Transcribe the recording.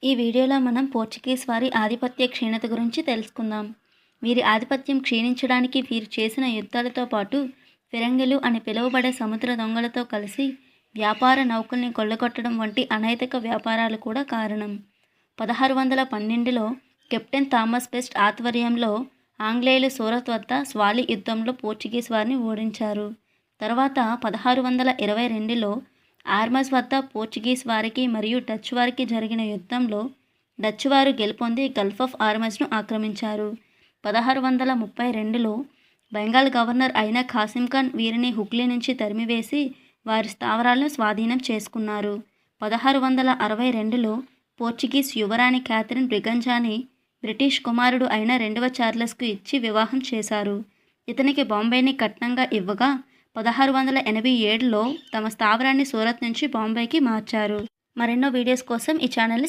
ఈ వీడియోలో మనం పోర్చుగీస్ వారి ఆధిపత్య క్షీణత గురించి తెలుసుకుందాం. వీరి ఆధిపత్యం క్షీణించడానికి వీరు చేసిన యుద్ధాలతో పాటు ఫిరంగిలు అని పిలువబడే సముద్ర దొంగలతో కలిసి వ్యాపార నౌకల్ని కొల్లగొట్టడం వంటి అనైతిక వ్యాపారాలు కూడా కారణం. 1612లో కెప్టెన్ థామస్ బెస్ట్ ఆధ్వర్యంలో ఆంగ్లేయులు సూరత్ వద్ద స్వాలి యుద్ధంలో పోర్చుగీస్ వారిని ఓడించారు. తర్వాత 1622లో ఆర్మస్ వద్ద పోర్చుగీస్ వారికి మరియు డచ్ వారికి జరిగిన యుద్ధంలో డచ్ వారు గెలుపొంది గల్ఫ్ ఆఫ్ ఆర్మస్ను ఆక్రమించారు. 1632లో బెంగాల్ గవర్నర్ అయిన ఖాసిం ఖాన్ వీరిని హుగ్లీ నుంచి తరిమివేసి వారి స్థావరాలను స్వాధీనం చేసుకున్నారు. 1662లో పోర్చుగీస్ యువరాణి క్యాథరిన్ బ్రిగంజాని బ్రిటిష్ కుమారుడు అయిన రెండవ చార్లెస్కు ఇచ్చి వివాహం చేశారు. ఇతనికి బాంబేని కట్నంగా ఇవ్వగా 1687లో తమ స్థావరాన్ని సూరత్ నుంచి బాంబేకి మార్చారు. మరెన్నో వీడియోస్ కోసం ఈ ఛానల్ని